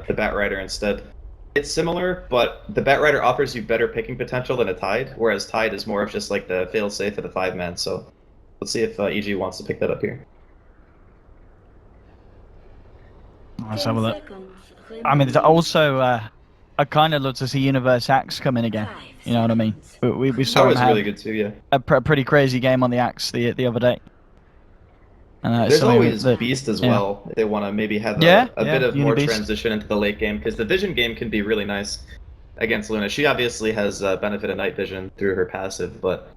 the Bat Rider instead. It's similar, but the Bat Rider offers you better picking potential than a Tide, whereas Tide is more of just like the fail-safe of the 5-man, so let's see if EG wants to pick that up here. Let's have a look. I mean, also, I kind of love to see Universe Axe come in again. You know what I mean? We saw that was him really good too, yeah. A pretty crazy game on the Axe the other day. There's always Beast as well. If they want to maybe have a bit of more transition into the late game, because the Vision game can be really nice against Luna. She obviously has benefit of night vision through her passive, but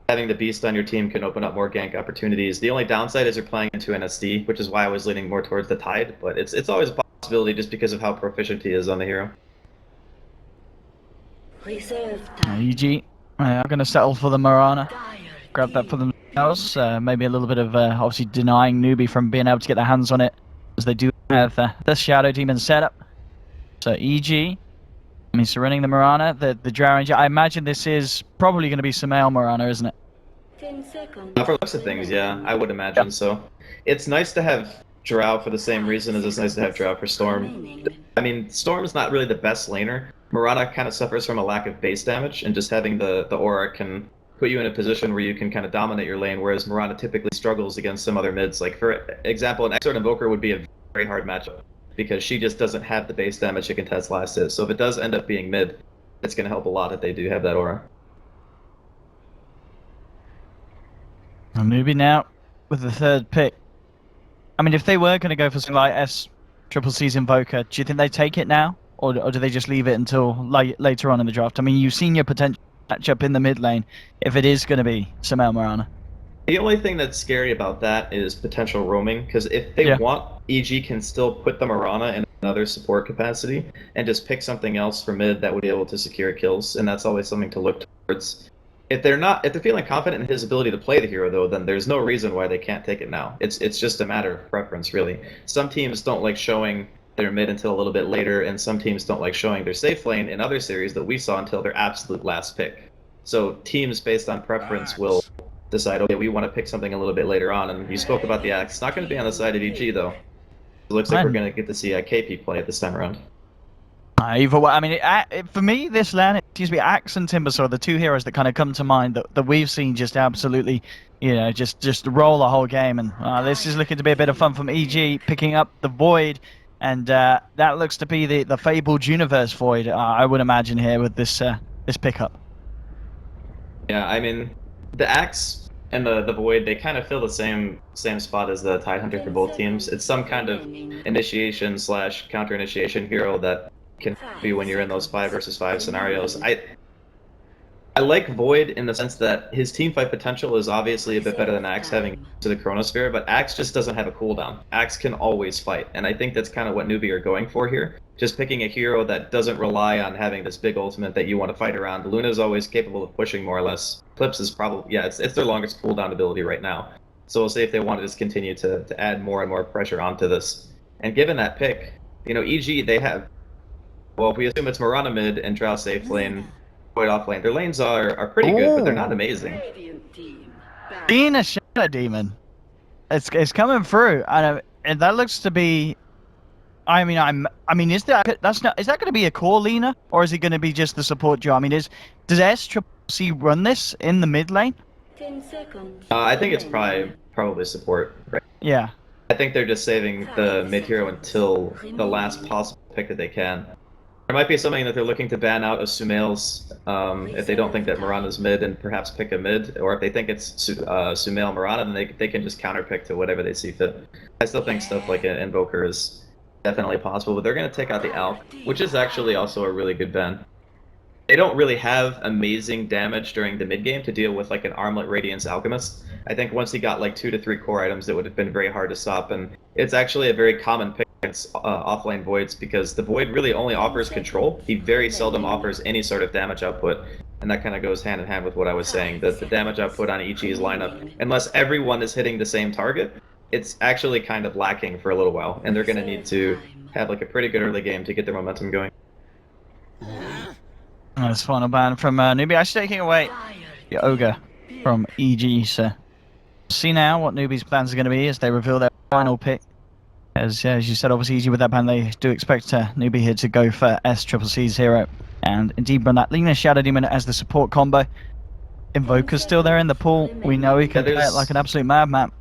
having the Beast on your team can open up more gank opportunities. The only downside is you're playing into an SD, which is why I was leaning more towards the Tide, but it's always a possibility just because of how proficient he is on the hero. EG are going to settle for the Muerta. Grab that for themselves. Maybe a little bit of obviously denying Newbee from being able to get their hands on it, as they do have the Shadow Demon setup. So EG, I mean, surrendering the Muerta, the Drow Ranger. I imagine this is probably going to be Sumail Muerta, isn't it? 10 seconds. For looks of things, yeah, I would imagine so. It's nice to have Drow for the same reason as it's nice to have Drow for Storm. I mean, Storm's not really the best laner. Muerta kind of suffers from a lack of base damage, and just having the aura can put you in a position where you can kind of dominate your lane, whereas Muerta typically struggles against some other mids. Like, for example, an Expert Invoker would be a very hard matchup, because she just doesn't have the base damage she can test last hit. So if it does end up being mid, it's going to help a lot if they do have that aura. And Newbee now with the third pick. I mean, if they were going to go for something like SCC's Invoker, do you think they take it now? Or do they just leave it until later on in the draft? I mean, you've seen your potential matchup in the mid lane if it is going to be Sumail Muerta. The only thing that's scary about that is potential roaming, because if they want, EG can still put the Muerta in another support capacity and just pick something else for mid that would be able to secure kills, and that's always something to look towards. If they're feeling confident in his ability to play the hero, though, then there's no reason why they can't take it now. It's just a matter of preference, really. Some teams don't like showing their mid until a little bit later, and some teams don't like showing their safe lane in other series that we saw until their absolute last pick. So teams based on preference will decide, okay, we want to pick something a little bit later on, and you spoke about the Axe. It's not going to be on the side of EG, though. It looks like we're going to get to see a KP play at this time around. Either way, I mean, for me, this lane, Axe and Timbersaw are the two heroes that kind of come to mind that we've seen just absolutely, you know, just roll the whole game. And this is looking to be a bit of fun from EG, picking up the Void. And that looks to be the fabled Universe Void, I would imagine, here with this pickup. Yeah, I mean, the Axe and the Void, they kind of fill the same spot as the Tidehunter for both teams. It's some kind of initiation / counter initiation hero that can be when you're in those 5 versus 5 scenarios. I like Void in the sense that his teamfight potential is obviously a bit better than Axe having to the Chronosphere, but Axe just doesn't have a cooldown. Axe can always fight, and I think that's kind of what Newbee are going for here. Just picking a hero that doesn't rely on having this big ultimate that you want to fight around. Luna's always capable of pushing more or less. Eclipse is probably, it's their longest cooldown ability right now. So we'll see if they want to just continue to add more and more pressure onto this. And given that pick, you know, EG, they have, well, if we assume it's Muerta mid and Drow safe lane, Void off lane. Their lanes are pretty good, but they're not amazing. Being a Shadow Demon, it's coming through, and that looks to be. I mean, is that going to be a core leaner, or is it going to be just the support Joe? I mean, does SCC run this in the mid lane? 10 seconds. I think it's probably support. Right? Yeah. I think they're just saving the mid hero until the last possible pick that they can. There might be something that they're looking to ban out of Sumail's if they don't think that Muerta's mid, and perhaps pick a mid, or if they think it's Sumail Muerta, then they can just counterpick to whatever they see fit. I still think stuff like an Invoker is definitely possible, but they're going to take out the Alch, which is actually also a really good ban. They don't really have amazing damage during the mid game to deal with like an Armlet Radiance Alchemist. I think once he got like 2 to 3 core items, it would have been very hard to stop, and it's actually a very common pick against offlane Voids, because the Void really only offers control. He very seldom offers any sort of damage output, and that kind of goes hand in hand with what I was saying, that the damage output on EG's lineup, unless everyone is hitting the same target, it's actually kind of lacking for a little while, and they're going to need to have like a pretty good early game to get their momentum going. That's final ban from Newbee. Actually taking away the Ogre from EG, so see now what Newbee's plans are going to be as they reveal their final pick. As you said, obviously easy with that ban. They do expect Newbee here to go for SCCC's hero. And indeed run that Lina Shadow Demon as the support combo. Invoker's still there in the pool. We know he can play it like an absolute madman.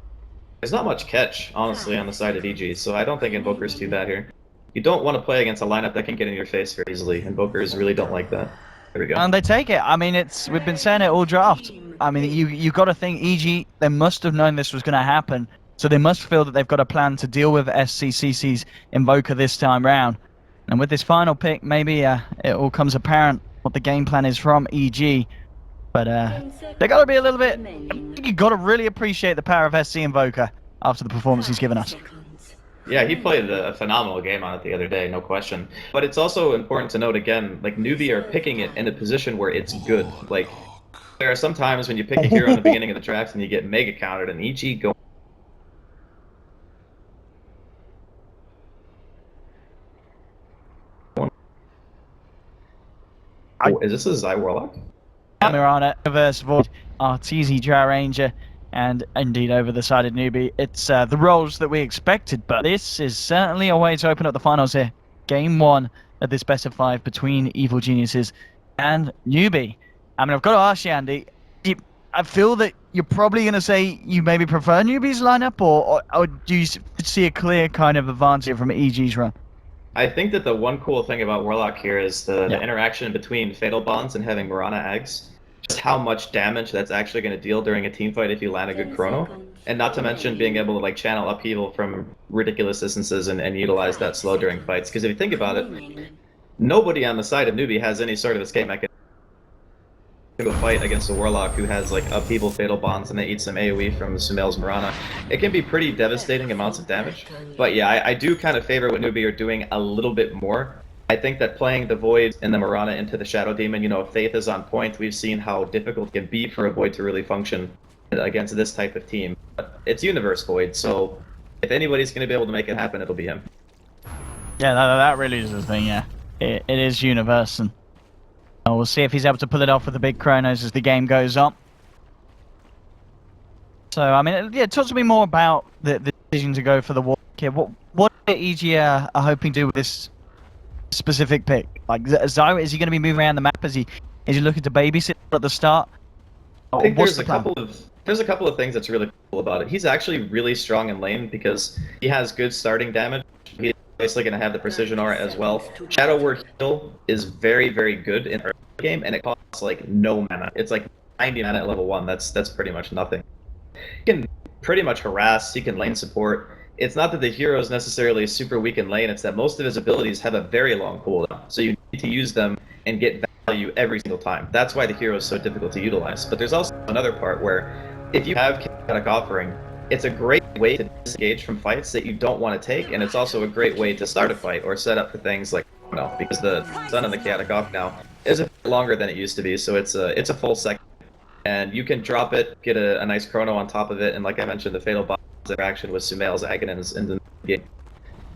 There's not much catch, honestly, on the side of EG, so I don't think Invoker's too bad here. You don't want to play against a lineup that can get in your face very easily. Invokers really don't like that. There we go. And they take it. I mean, we've been saying it all draft. I mean, you got to think EG, they must have known this was going to happen. So they must feel that they've got a plan to deal with SCCC's Invoker this time round. And with this final pick, maybe it all comes apparent what the game plan is from EG. But they got to be a little bit... You got to really appreciate the power of SC Invoker after the performance he's given us. Yeah, he played a phenomenal game on it the other day, no question. But it's also important to note again, like Newbee are picking it in a position where it's good. Like, there are some times when you pick a hero in the beginning of the draft and you get mega countered, and EG go. Oh, is this a Zai Warlock? Mirana versus Void, Arteezy Drow Ranger, and indeed over the side of Newbee. It's the roles that we expected, but this is certainly a way to open up the finals here. Game 1 of this best of 5 between Evil Geniuses and Newbee. I mean, I've got to ask you, Andy, I feel that you're probably going to say you maybe prefer Newbee's lineup, or do you see a clear kind of advantage from EG's run? I think that the one cool thing about Warlock here is the interaction between Fatal Bonds and having Mirana Ags. Just how much damage that's actually going to deal during a team fight if you land a good chrono. And not to mention being able to like channel upheaval from ridiculous distances and utilize that slow during fights. Because if you think about it, nobody on the side of Newbee has any sort of escape mechanism to a fight against a Warlock who has like upheaval Fatal Bonds and they eat some AoE from Sumail's Mirana. It can be pretty devastating amounts of damage. But yeah, I do kind of favor what Newbee are doing a little bit more. I think that playing the Void and the Mirana into the Shadow Demon, you know, if Faith is on point, we've seen how difficult it can be for a Void to really function against this type of team. But it's Universe Void, so if anybody's going to be able to make it happen, it'll be him. Yeah, that really is the thing, yeah. It is Universe, and we'll see if he's able to pull it off with the big chronos as the game goes on. So, I mean, yeah, talk to me more about the decision to go for the Warlock here. What EG are hoping to do with this specific pick? Like, Zyra, is he going to be moving around the map? Is he looking to babysit at the start? I think there's a couple of things that's really cool about it. He's actually really strong in lane because he has good starting damage. He's obviously going to have the precision aura as well. Shadow Word Heal is very, very good in early game, and it costs like no mana. It's like 90 mana at level 1. That's pretty much nothing. He can pretty much harass. He can lane support. It's not that the hero is necessarily super weak in lane, it's that most of his abilities have a very long cooldown, so you need to use them and get value every single time. That's why the hero is so difficult to utilize. But there's also another part where if you have Chaotic Offering, it's a great way to disengage from fights that you don't want to take, and it's also a great way to start a fight or set up for things like, you know, because the stun of the Chaotic Off now is a bit longer than it used to be, so it's a full second. And you can drop it, get a nice chrono on top of it, and like I mentioned, the Fatal Bonds interaction with Sumail's Aegis in the game.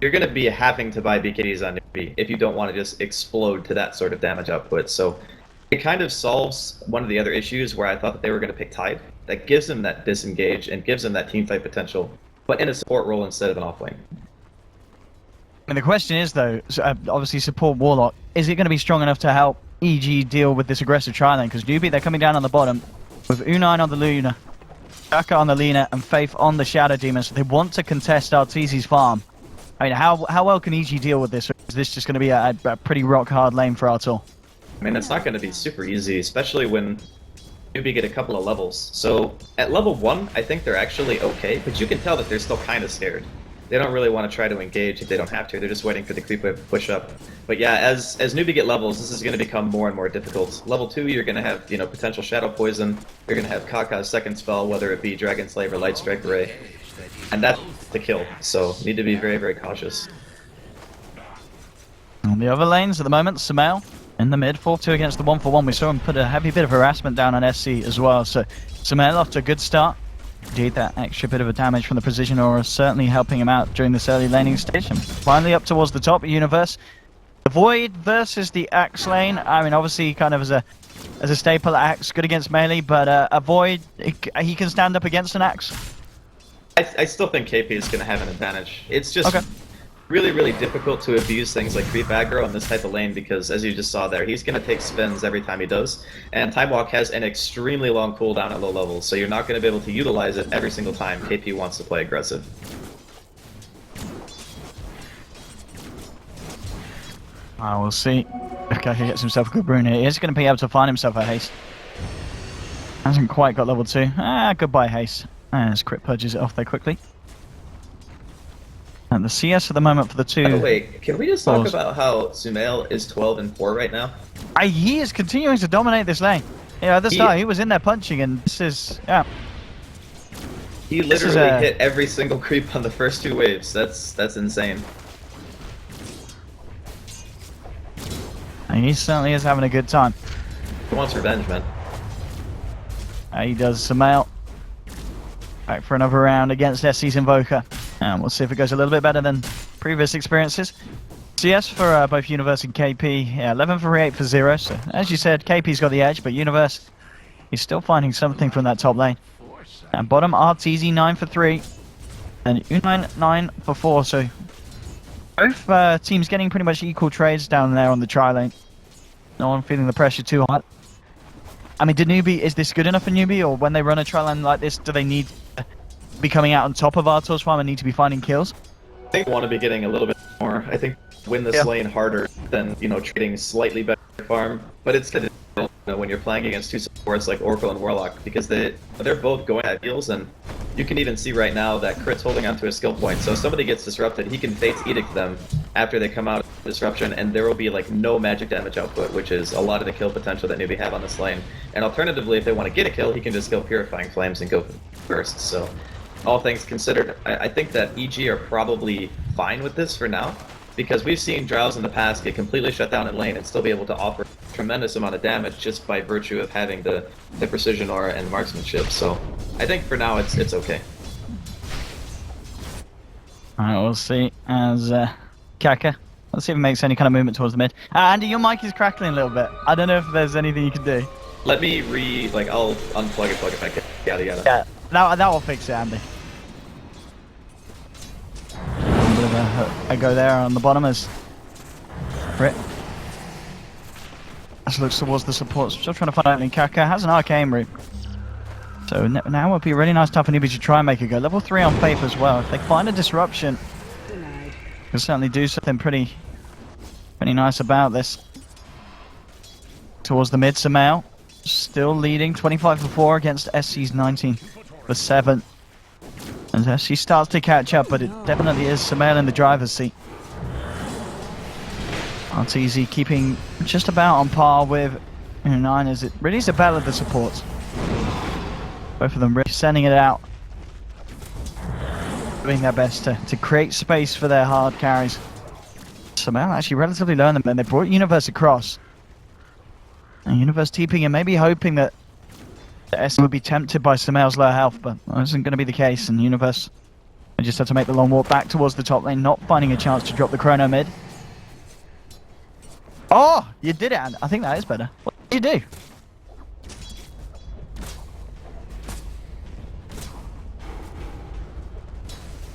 You're going to be having to buy BKBs on Newbee if you don't want to just explode to that sort of damage output. So it kind of solves one of the other issues where I thought that they were going to pick Tide. That gives him that disengage and gives him that teamfight potential, but in a support role instead of an offlane. And the question is, though, obviously support Warlock, is it going to be strong enough to help EG deal with this aggressive tri-lane? Because Newbee, they're coming down on the bottom with U9 on the Luna, Shaka on the Lina, and Faith on the Shadow Demon, so they want to contest Arteezy's farm. I mean, how well can EG deal with this? Or is this just going to be a pretty rock-hard lane for Artur? I mean, it's not going to be super easy, especially when Newbee get a couple of levels. So at level 1, I think they're actually okay, but you can tell that they're still kind of scared. They don't really want to try to engage if they don't have to. They're just waiting for the creep wave to push up. But yeah, as Newbee get levels, this is going to become more and more difficult. Level 2, you're going to have, you know, potential Shadow Poison. You're going to have Kaka's second spell, whether it be Dragon Slave or Light Strike Ray. And that's the kill, so need to be very, very cautious. On the other lanes at the moment, Sumail in the mid, 4-2 against the 1-for-1. We saw him put a heavy bit of harassment down on SC as well, so Sumail off to a good start. Indeed, that extra bit of a damage from the precision aura certainly helping him out during this early laning stage. And finally up towards the top, Universe. The Void versus the Axe lane. I mean, obviously kind of as a staple, Axe good against melee, but a Void, he can stand up against an Axe. I still think KP is going to have an advantage. It's just Okay. really, really difficult to abuse things like creep aggro on this type of lane because, as you just saw there, he's going to take spins every time he does. And Time Walk has an extremely long cooldown at low levels, so you're not going to be able to utilize it every single time KP wants to play aggressive. I will see if Kaka gets himself a good rune here. He's going to be able to find himself a haste. Hasn't quite got level 2. Goodbye haste. As Crit purges it off there quickly. And the CS for the moment for the two. By the way, can we just talk Pause. about how Sumail is 12 and 4 right now? He is continuing to dominate this lane. You know, at the start he was in there punching, and this is He literally hit every single creep on the first 2 waves. That's insane. And he certainly is having a good time. He wants revenge, man. He does Sumail. Back for another round against SC's Invoker. And we'll see if it goes a little bit better than previous experiences. CS for both Universe and KP. Yeah, 11 for 8 for 0. So, as you said, KP's got the edge, but Universe, he's still finding something from that top lane. And bottom, RTZ 9 for 3. And U9 9 for 4. So both teams getting pretty much equal trades down there on the tri lane. No one feeling the pressure too hard. I mean, is this good enough for Newbee, or when they run a tri lane like this, do they need to be coming out on top of Artor's farm and need to be finding kills? I think we want to be getting a little bit more. I think win this lane harder than, trading slightly better farm. But it's when you're playing against 2 supports like Oracle and Warlock, because they're both going at heals, and you can even see right now that Crit's holding onto a skill point. So if somebody gets disrupted, he can Fate's Edict them after they come out of disruption, and there will be like no magic damage output, which is a lot of the kill potential that Newbee have on this lane. And alternatively, if they want to get a kill, he can just go Purifying Flames and go first. So all things considered, I think that EG are probably fine with this for now, because we've seen Drows in the past get completely shut down in lane and still be able to offer a tremendous amount of damage just by virtue of having the precision aura and marksmanship. So I think for now it's okay. Alright, we'll see as Kaka. Let's see if it makes any kind of movement towards the mid. Andy, your mic is crackling a little bit. I don't know if there's anything you can do. Let me I'll unplug it, plug it back in. Yada. Yeah, that will fix it, Andy. A bit of a go there on the bottom as Rit. As looks towards the supports. Still trying to find out. Kaka has an arcane route. So now would be a really nice time for Newbee to try and make a go. Level 3 on Faith as well. If they find a disruption, they'll certainly do something pretty nice about this. Towards the mid, Sumail still leading 25 for 4 against SC's 19 for 7. And SC starts to catch up, but it definitely is Sumail in the driver's seat. RTZ keeping just about on par with 9 as it really is a battle of the supports. Both of them really sending it out, doing their best to create space for their hard carries. Sumail actually relatively low in them, and they brought Universe across. And Universe TPing and maybe hoping that the S would be tempted by Sumail's low health, but that isn't going to be the case. And Universe, they just have to make the long walk back towards the top lane, not finding a chance to drop the chrono mid. Oh, you did it, and I think that is better. What did you do?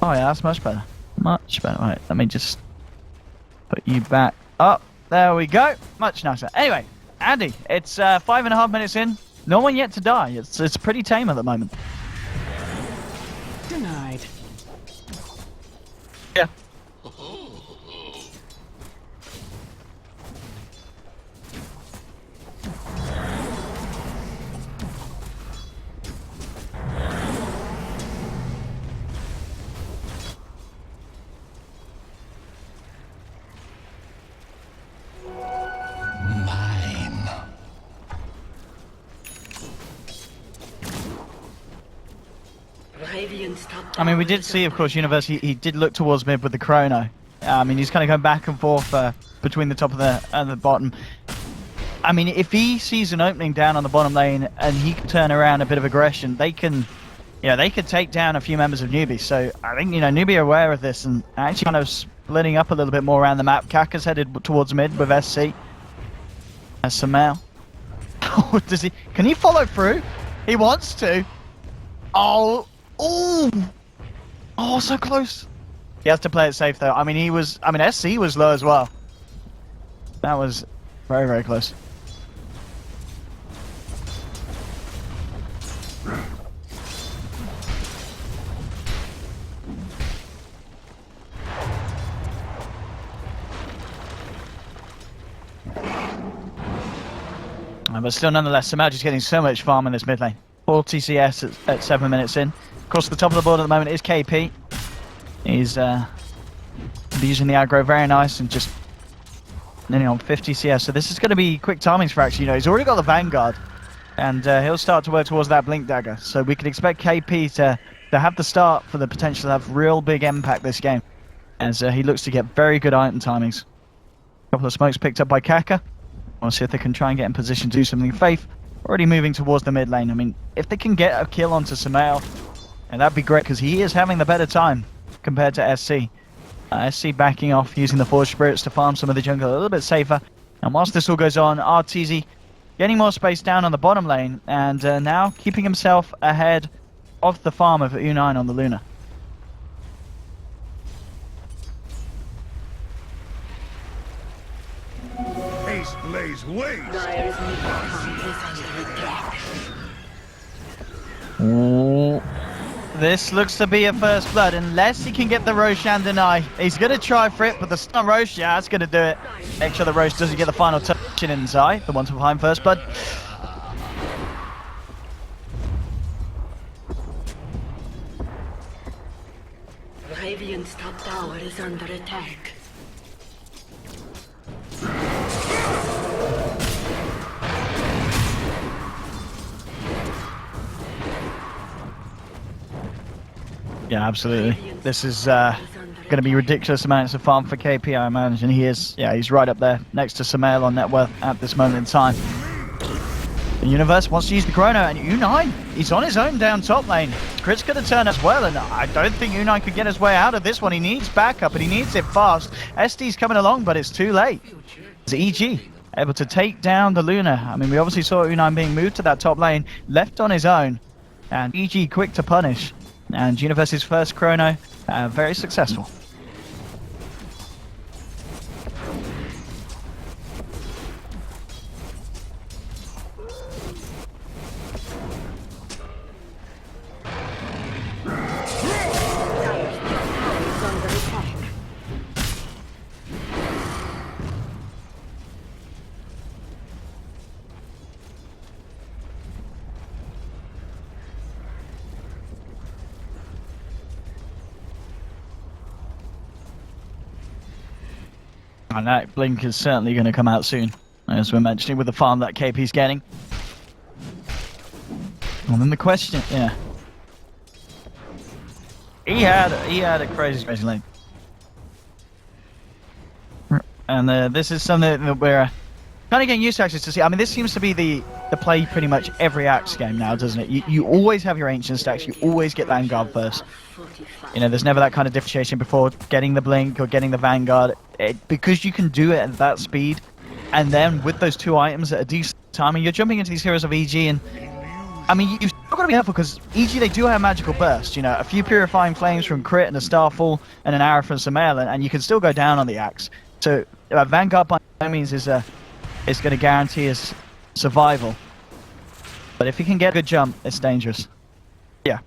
Oh yeah, that's much better. Much better. Right, let me just put you back up. There we go. Much nicer. Anyway, Andy, it's 5.5 minutes in. No one yet to die. It's pretty tame at the moment. Denied. Yeah. I mean, we did see, of course, Universe, he did look towards mid with the chrono. I mean, he's kind of going back and forth between the top and the bottom. I mean, if he sees an opening down on the bottom lane and he can turn around a bit of aggression, they can, they could take down a few members of Newbee. So I think, Newbee are aware of this and actually kind of splitting up a little bit more around the map. Kaka's headed towards mid with SC. Sumail. Oh, can he follow through? He wants to. Oh. Ooh! Oh, so close. He has to play it safe though. I mean, SC was low as well. That was very, very close. But still, nonetheless, Samaj is getting so much farm in this mid lane. 4 TCS at 7 minutes in. Across the top of the board at the moment is KP. He's using the aggro very nice and just nearly on 50 CS. So this is going to be quick timings for actually. You know, he's already got the Vanguard, and he'll start to work towards that Blink Dagger. So we can expect KP to have the start for the potential to have real big impact this game, as he looks to get very good item timings. A couple of smokes picked up by Kaka. We'll see if they can try and get in position to do something. Faith already moving towards the mid lane. I mean, if they can get a kill onto Sumail, and that'd be great because he is having the better time compared to SC. SC backing off, using the Forge Spirits to farm some of the jungle a little bit safer. And whilst this all goes on, RTZ getting more space down on the bottom lane, and now keeping himself ahead of the farm of U9 on the Luna. Haste lays waste. Dire's middle tower is under attack. Ooh. This looks to be a first blood, unless he can get the Roshan deny. He's going to try for it, but the stun Rosh, yeah, that's going to do it. Make sure the Rosh doesn't get the final touch in inside, the one behind first blood. Radiant's top tower is under attack. Yeah, absolutely. This is going to be ridiculous amounts of farm for KP, I imagine. He is, yeah, he's right up there next to Sumail on net worth at this moment in time. The Universe wants to use the Chrono, and U9, he's on his own down top lane. Crit's going to turn as well, and I don't think U9 could get his way out of this one. He needs backup, and he needs it fast. SD's coming along, but it's too late. It's EG able to take down the Luna. I mean, we obviously saw U9 being moved to that top lane, left on his own, and EG quick to punish. And Universe's first Chrono, very successful. And that blink is certainly going to come out soon, as we're mentioning, with the farm that KP's getting. And then the question, yeah. He had a crazy lane. And this is something that we're kind of getting used to actually to see. I mean, this seems to be the play pretty much every Axe game now, doesn't it? You always have your Ancient stacks, you always get Vanguard first. You know, there's never that kind of differentiation before getting the Blink or getting the Vanguard. Because you can do it at that speed, and then with those two items at a decent timing, you're jumping into these heroes of EG, and I mean, you've got to be careful because EG, they do have magical bursts, you know, a few Purifying Flames from Crit and a Starfall and an arrow from Sumail, and you can still go down on the Axe. So Vanguard by no means is going to guarantee his survival, but if he can get a good jump, it's dangerous. Yeah.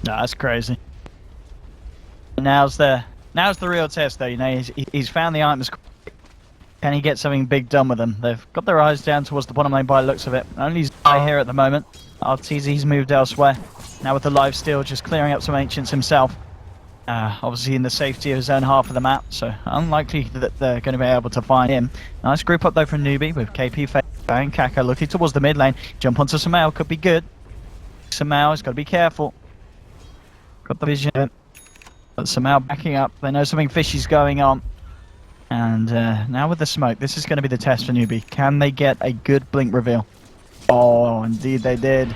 No, that's crazy. Now's the real test, though. You know, he's found the items. Can he get something big done with them? They've got their eyes down towards the bottom lane by the looks of it. Only Zai here at the moment. RTZ's moved elsewhere. Now with the lifesteal, just clearing up some Ancients himself. Obviously in the safety of his own half of the map, so unlikely that they're going to be able to find him. Nice group up though from Newbee with KP and Kaka looking towards the mid lane. Jump onto Sumail, could be good. Sumail has got to be careful. Got the vision. But somehow backing up. They know something fishy's going on. And now with the smoke, this is going to be the test for Newbee. Can they get a good blink reveal? Oh, indeed they did.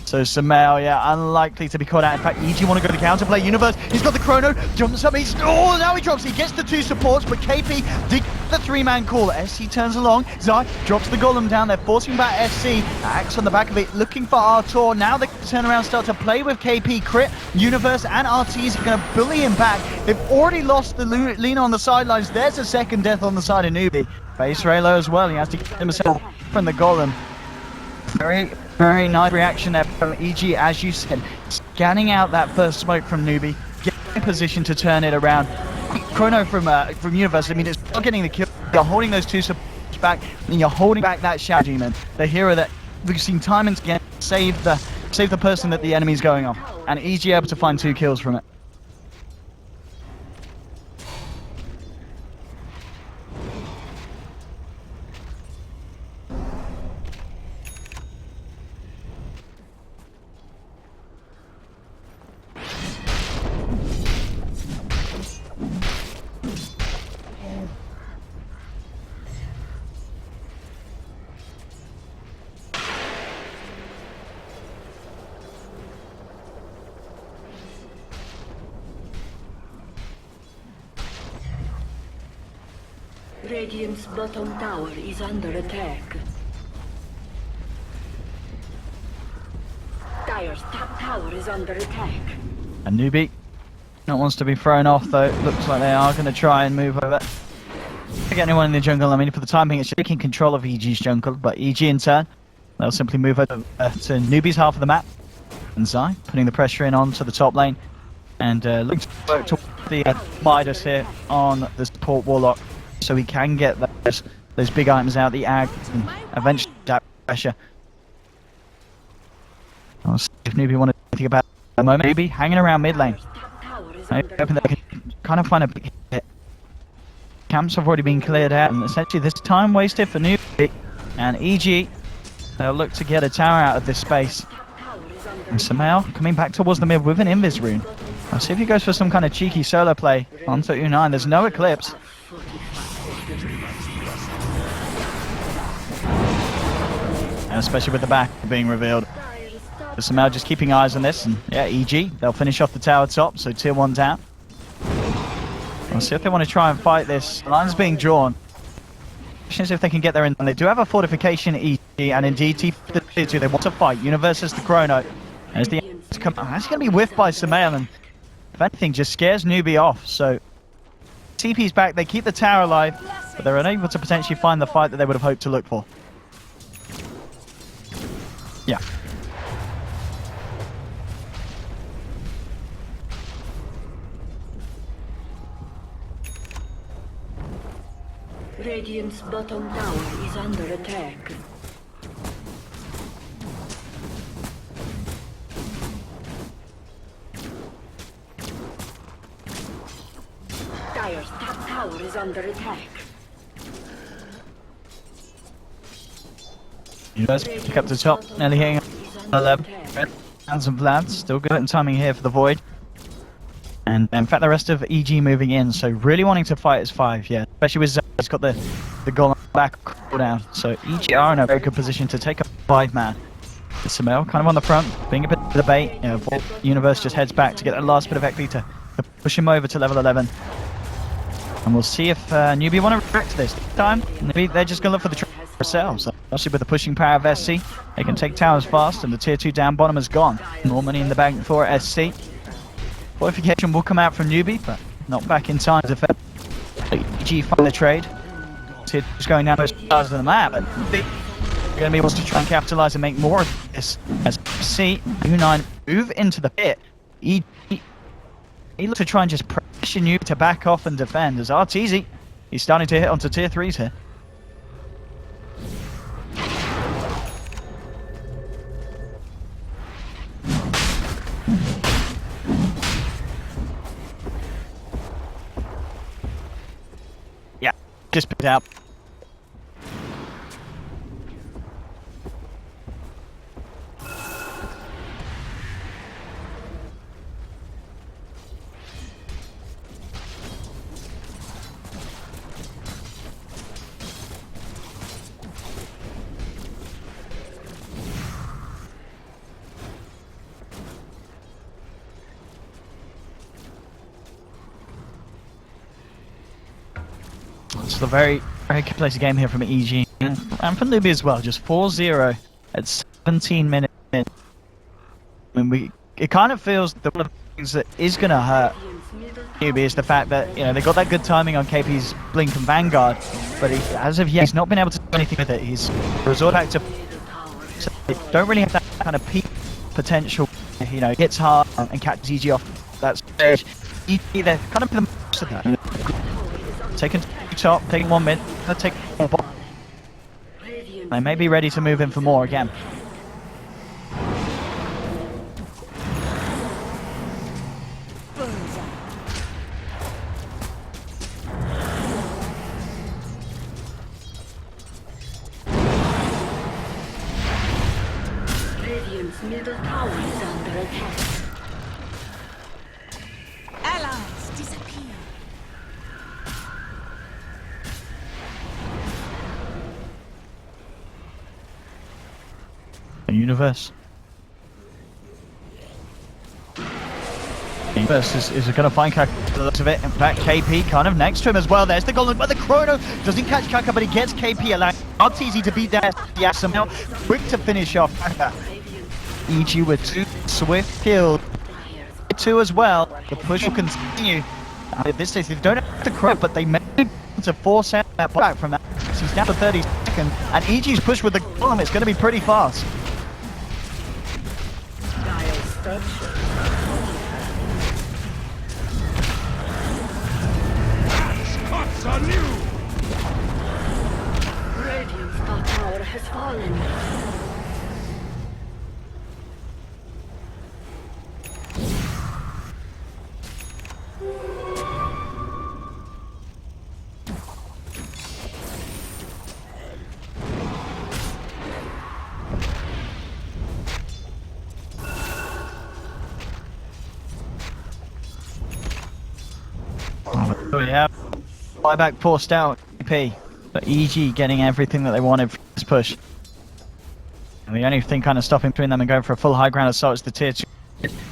So Sumail, yeah, unlikely to be caught out. In fact, EG want to go to counterplay. Universe, he's got the chrono, jumps up, now he drops, he gets the 2 supports, but KP did the 3-man call. SC turns along, Zai drops the golem down, they're forcing back SC. Axe on the back of it, looking for Artur. Now they turn around, start to play with KP. Crit, Universe and RTs are going to bully him back. They've already lost the Lina on the sidelines. There's a second death on the side of Newbee. Face Raylo as well, he has to get himself from the golem. Very nice reaction there from EG, as you said. Scanning out that first smoke from Newbee, getting in position to turn it around. Chrono from Universe, I mean, it's not getting the kill. You're holding those 2 supports back, and you're holding back that Shadow Demon, the hero that we've seen time and again save the person that the enemy's going on. And EG able to find 2 kills from it. Radiant's bottom tower is under attack. Dire's top tower is under attack. And Newbee not wants to be thrown off, though. Looks like they are going to try and move over. Get anyone in the jungle. I mean, for the time being, it's taking control of EG's jungle, but EG in turn, they'll simply move over to Newbee's half of the map. And Zai putting the pressure in onto the top lane, and looking to work towards the Midas here on the support Warlock, so he can get those big items out, the Ag, and eventually that pressure. I'll see if Newbee wanted to think about it at the moment. Newbee hanging around mid lane. Maybe hoping they can kind of find a big hit. Camps have already been cleared out, and essentially this time wasted for Newbee. And EG, they'll look to get a tower out of this space. And Sumail coming back towards the mid with an Invis rune. I'll see if he goes for some kind of cheeky solo play onto U9. There's no Eclipse. And especially with the back being revealed. So Sumail just keeping eyes on this, and yeah, EG, they'll finish off the tower top, so tier 1 down. We'll see if they want to try and fight this. The line's being drawn. Question is if they can get there, and they do have a fortification, EG, and indeed tier 2, they want to fight. Universe is the chrono. As the come, that's going to be whiffed by Sumail, and if anything, just scares Newbee off. So TP's back, they keep the tower alive, but they're unable to potentially find the fight that they would have hoped to look for. Yeah. Radiant's bottom tower is under attack. Dire's top tower is under attack. You guys pick up the top, nearly hitting 11. Hands and Vlad, still good in timing here for the Void. And in fact, the rest of EG moving in, so really wanting to fight as 5, yeah. Especially with Zai's got the golem back down. So EG are in a very good position to take a 5-man. Sumail kind of on the front, being a bit of the bait. You know, Universe just heads back to get the last bit of XP to push him over to level 11. And we'll see if Newbee want to react to this time. Maybe they're just going to look for the trap themselves. Obviously with the pushing power of SC, they can take towers fast, and the tier 2 down bottom is gone. More money in the bank for SC. Fortification will come out from Newbee, but not back in time to defend. EG find the trade. Tier 2's going down those stars of the map, and they're going to be able to try and capitalize and make more of this. As see U9 move into the pit. EG, he looks to try and just pressure Newbee to back off and defend. As Arteezy, he's starting to hit onto tier 3s here. Yeah, just picked out. It's a very, very good place of game here from EG. And from Newbee as well, just 4-0 at 17 minutes in. I mean, it kind of feels that one of the things that is going to hurt Newbee is the fact that, you know, they got that good timing on KP's Blink and Vanguard, but as of yet, he's not been able to do anything with it. He's resorted back to... So they don't really have that kind of peak potential. You know, hits hard and catches EG off that stage. EG, they're kind of the most of that. Taking top, taking 1 mid, gonna take one bot. They may be ready to move in for more again. Radiant's middle tower is under attack. Allies disappear. The universe. Universe is going to find Kaka the looks of it. In fact, KP kind of next to him as well. There's the golden, but the chrono doesn't catch Kaka, but he gets KP allowing not easy to beat there. Yes, somehow quick to finish off Kaka. EG with 2 swift kills. 2 as well. The push will continue. At this stage, they don't have to crit, but they may to force out that back from that. He's down to 30 seconds, and EG's push with the golem, it's going to be pretty fast. Scots on you! Radiant's top tower has fallen. So yeah, buyback forced out P, but EG getting everything that they wanted from this push. And the only thing kind of stopping between them and going for a full high ground assault is the tier 2.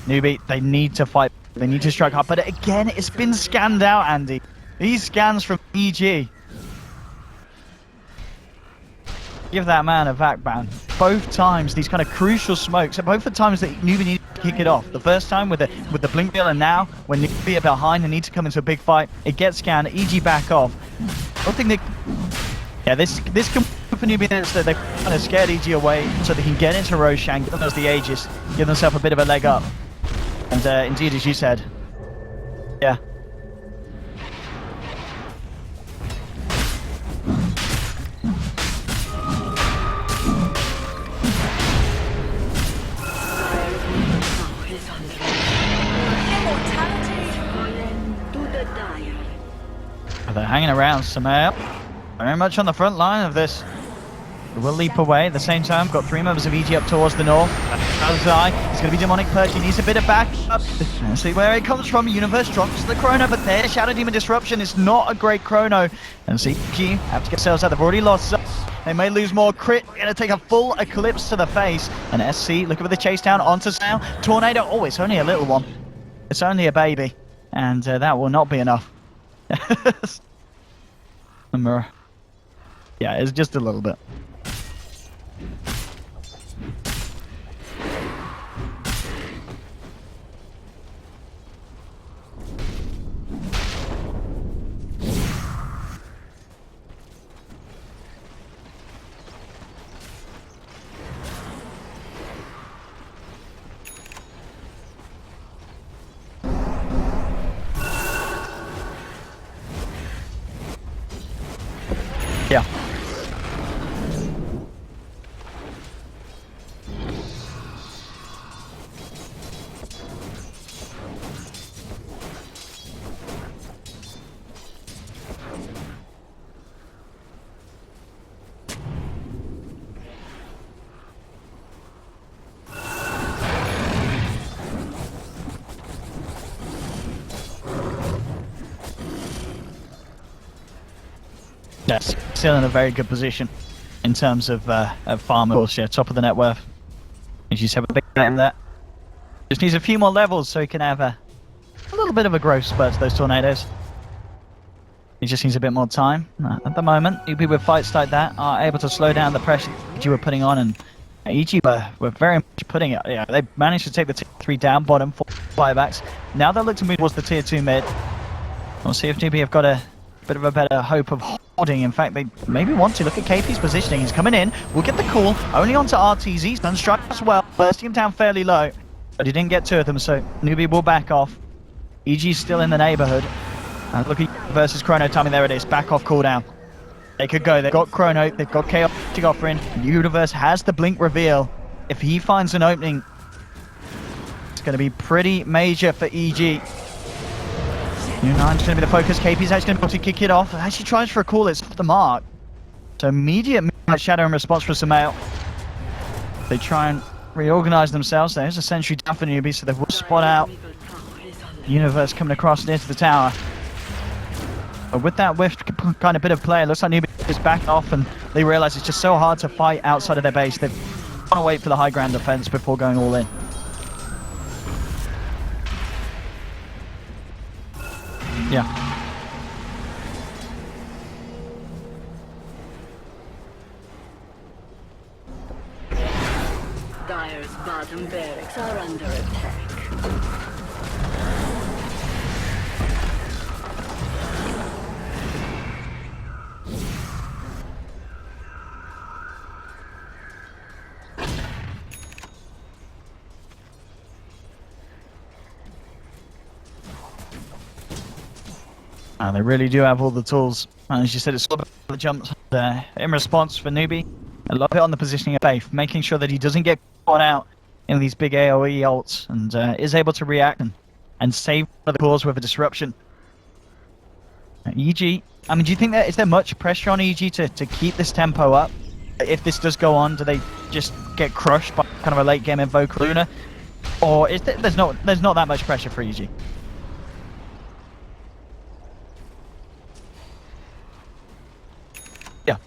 Newbee, they need to fight, they need to strike hard, but again, it's been scanned out, Andy. These scans from EG. Give that man a vac ban. Both times, these kind of crucial smokes, both the times that Newbee needed to kick it off. The first time with the blink deal, and now when Newbee are behind and need to come into a big fight, it gets scanned, EG back off. I don't think they... Yeah, this can for Newbee is that they've kind of scared EG away so they can get into Roshan, give themselves the Aegis, give themselves a bit of a leg up. And indeed, as you said, yeah. They're hanging around somehow. Very much on the front line of this. They will leap away. At the same time, got 3 members of EG up towards the north. It's going to be Demonic Purge. He needs a bit of backup. Let's see where it comes from. Universe drops the chrono, but there, Shadow Demon Disruption is not a great chrono. And see, EG have to get themselves out. They've already lost some. They may lose more. Crit, going to take a full Eclipse to the face. And SC looking for the chase down onto Snail. Tornado, oh, it's only a little one. It's only a baby. And that will not be enough. Yeah, it's just a little bit. Yeah. Yes, still in a very good position in terms of farm, of course, yeah, top of the net worth. As you said, with a big bet in that. Just needs a few more levels so he can have a little bit of a growth spurt to those tornadoes. He just needs a bit more time. At the moment, Newbee with fights like that are able to slow down the pressure EG were putting on, and EG were very much putting it. Yeah, they managed to take the tier 3 down bottom for buybacks. Now they'll look to move towards the tier 2 mid. We'll see if Newbee have got a bit of a better hope of holding. In fact, they maybe want to look at KP's positioning. He's coming in. We'll get the call. Only onto RTZ. He's done strike as well. Bursting him down fairly low. But he didn't get two of them, so Newbee will back off. EG's still in the neighborhood. Look at versus Chrono timing. There it is. Back off cooldown. They could go. They've got Chrono. They've got Chaotic offering. Universe has the blink reveal. If he finds an opening, it's going to be pretty major for EG. U9's going to be the focus. KP's actually going to be able to kick it off. Actually tries for a call. It's off the mark. So immediate shadow in response for Sumail. They try and reorganize themselves. There's a sentry down for Newbee, so they will spot out Universe coming across near to the tower. But with that whiff kind of bit of play, it looks like Newbee is back off, and they realize it's just so hard to fight outside of their base. They want to wait for the high ground defense before going all in. Yeah. Dire's bottom barracks are under attack. They really do have all the tools. And as you said, it's all about the jumps in response for Newbee. A lot of it on the positioning of Faith, making sure that he doesn't get caught out in these big AoE ults and is able to react and save the cause with a disruption. EG, I mean, do you think is there much pressure on EG to keep this tempo up? If this does go on, do they just get crushed by kind of a late game Invoker Luna? Or is there's not that much pressure for EG? Yeah.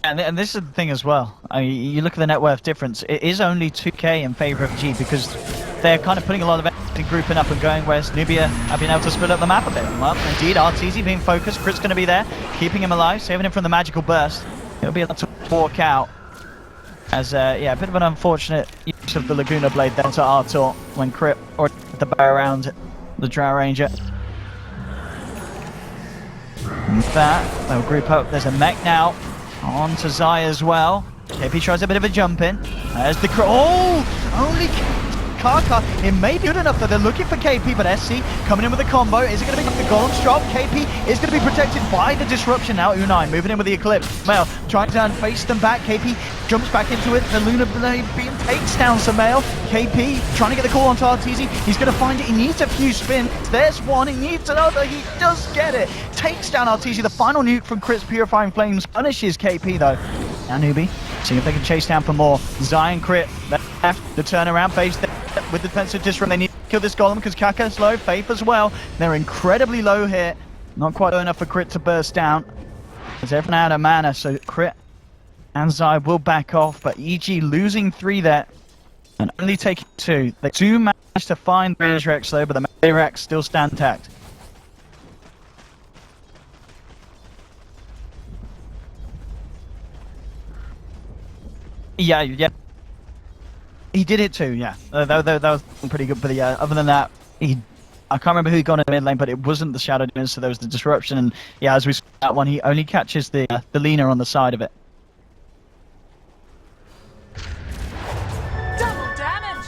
And this is the thing as well. I mean, you look at the net worth difference. It is only 2k in favor of G because they're kind of putting a lot of effort in grouping up and going, whereas Nubia have been able to split up the map a bit. Well, indeed, RTZ being focused. Crit's going to be there, keeping him alive, saving him from the magical burst. He'll be able to walk out. As, yeah, a bit of an unfortunate use of the Laguna Blade there to Artur when Crit or the bow around the Drow Ranger. And that, they'll group up. There's a mech now. On to Zai as well. KP tries a bit of a jump in. There's the only Kaka. It may be good enough that they're looking for KP, but SC coming in with a combo. Is it going to be the Golem's drop? KP is going to be protected by the disruption now. U9 moving in with the Eclipse. Mail trying to face them back. KP jumps back into it. The Luna Blade being takes down Sumail. KP trying to get the call onto RTZ. He's going to find it. He needs a few spins. There's one. He needs another. He does get it. Takes down RTZ. The final nuke from Crit's Purifying Flames punishes KP though. Now Newbee, see if they can chase down for more. Zion Crit left the turnaround phase there with the defensive disrupt. They need to kill this Golem because Kaka's low. Faith as well. They're incredibly low here. Not quite low enough for Crit to burst down. There's everyone out of mana, so Crit and Zai will back off, but EG losing 3 there and only taking 2. They do manage to find the Rex though, but the barracks still stand intact. Yeah. He did it too, yeah. That was pretty good, but yeah, other than that, I can't remember who got in the mid lane, but it wasn't the Shadow Demon, so there was the disruption, and yeah, as we saw that one, he only catches the Lina on the side of it. Double damage!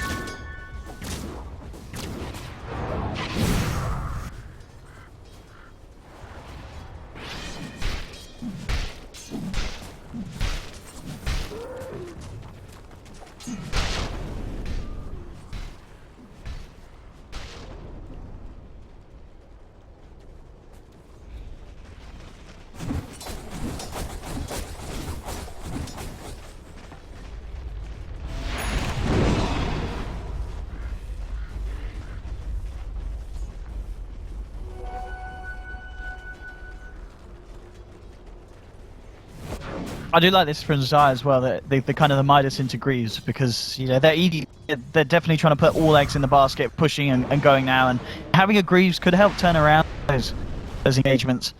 I do like this from Zai as well, that the kind of the Midas into Greaves, because you know they're definitely trying to put all eggs in the basket, pushing and going now, and having a Greaves could help turn around those engagements.